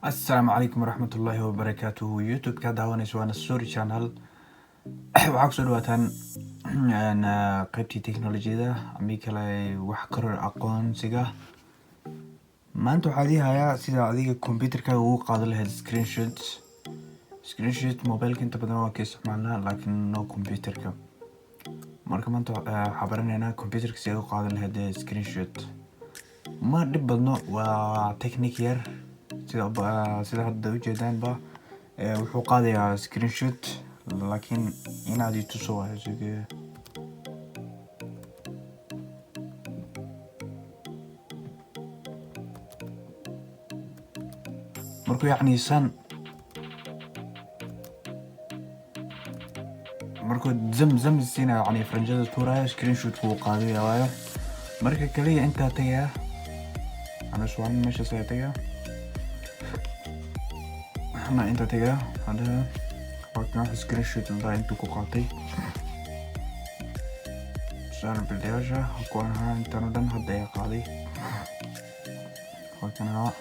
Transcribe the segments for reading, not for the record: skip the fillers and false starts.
السلام عليكم ورحمة الله وبركاته. يوتيوب ka daawanayso waana story channel. waxaa kusoo dhawaataan qaybtii teknolojiyada ama kale wax koror aqoonsiga. maanta waxaa idin hayaa sida adiga computerkaaga ugu qaadan lahayd screenshot mobileka inta badan waa ka isticmaalnaa laakiin no computerka. marka maanta waxaa baranaynaa computerka si aad u qaadan lahayd screenshot. ma dhib badno, waa technique yar sida hadda ujeedaanba wuxuu qaadayaa screenshot laakiin inaad ituso waayo markuu yacni san markuu zamzam siina yacni faranjada tuuraayo screenshot kuu qaadaya waayo. marka kaliya intaa tagaya ana su'aal meesha say tagaya أنا أنت تجاه هذا وقتنا سكرينشوت اللي أنتو كقاطي صار بالدرجة أكونها أنت ندم هالدقيقة قاضي وقتنا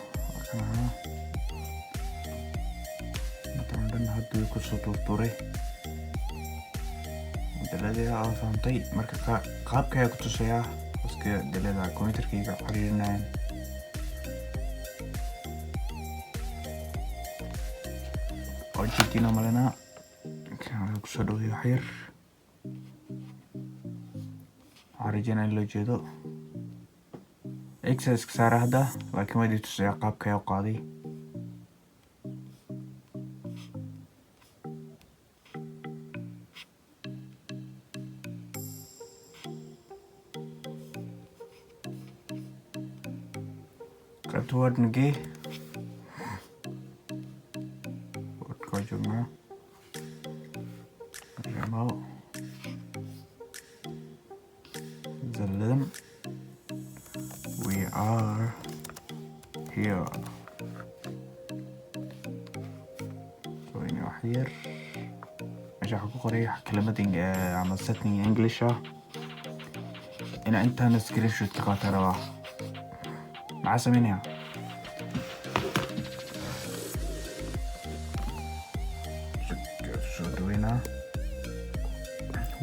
أنت ندم هالدقيقة كسوت الطوري دلالي أفهمتي مركا قاب كيا كنتو سياه بس كي دلالي كمبيوتر كي قريرنا وجدتنا ملنا كان كسدو يحير عارجنا اللي جدو اكسس كسار هذا لكن ما دي تسيا قاب كيا قاضي كتواد نجي جمع جمع زلم we are here سويني وحير مش حكو قريح كلمة عمل setting English إن أنت نسكرين شو تقاتل مع سمينها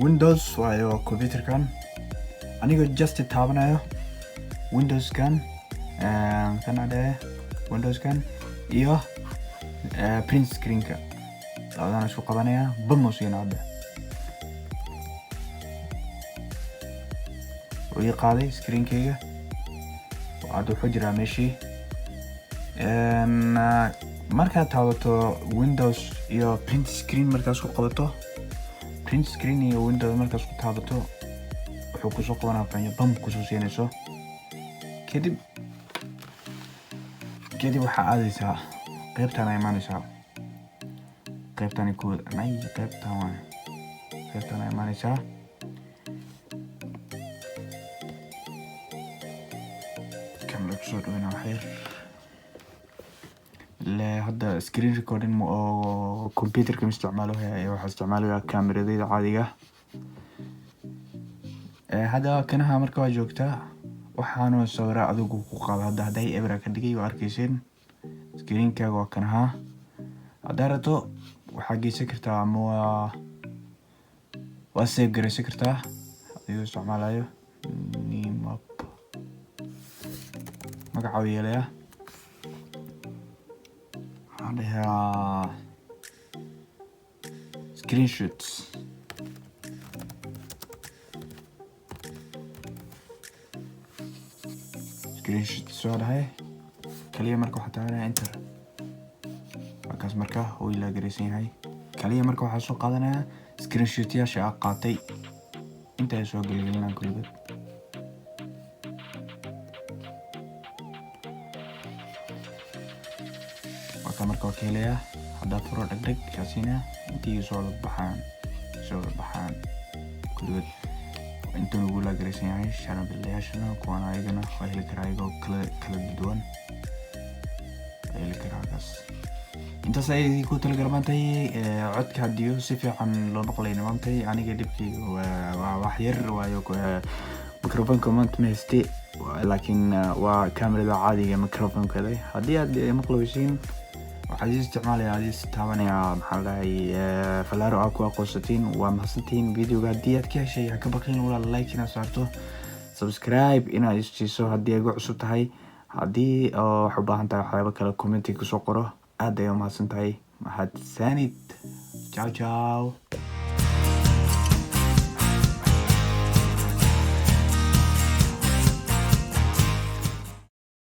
Windows waayo computerkan aniga just taabanayo Windowskan kanade Windowskan iyo print screenka labadana isku qabanaya bamusina hadda way qaaday screenkayga waad wuxuu jiraa meeshii markaad taabato Windows iyo print screen markaad ku qabato print screen iyo Windows markaad ku taabato wuxuu ku soo qabanaa fanyo bam ku soo siinayso kadib waxa aadaysaa qaybtan ay imaanaysaa qaybtan ku nay qaybtan ay imaanaysaa kamera soo dhaweyna xeer لا هذا سكرين ريكوردين كمبيوتر كم استعمالها أيوة استعمالها كاميرا ذي عادية هذا كانها مركبة جوكتا وحانو الصورة أذوق وقال هذا هداي إبرة كدقي وأركيسين سكرين كاغو كانها أدارتو وحاجي سكرتا مو واسيب جري سكرتا أيوة استعمالها نيماب مقعوية ليه عليها سكرين شوتس سؤال هاي كلية مركو حتى عليها انتر مركز مركا هو إلا قريسين هاي كلية مركو حاسو قادنا سكرين شوت يا شاء قاطي انت يسوق اللي قلنا كل بيت marka waa ka helaya haddaad furo dhegdheg kaasina intii soo baxaan kulligood intuu ugu laagaraysan yahay shanabilayaashana kuwan ayagana waa heli karaa ayagoo kala duwan heli karaa kaas intaas ayay ku talagalmaantay codka hadiyo si fiican loo maqlayna maantay aniga dhibkii waa wax yar waayo microphone maanta ma haystay laakiin waa kamerada caadiga microphone-keeda haddii aad maqlaysiin waxaad isticmaalaya aad taabanaya maxaa lahay falaaro aad ku aqoonsatiin waa mahadsantiin videoga haddii aad ka heshay ha ka baqin walaal like inaad saarto subscribe inaad isiiso haddii ay ugu cusub tahay haddii wax u baahan tahay waxyaabo kale commenti kusoo qoro aad ay u mahadsan tahay mahadsanid ciao ciao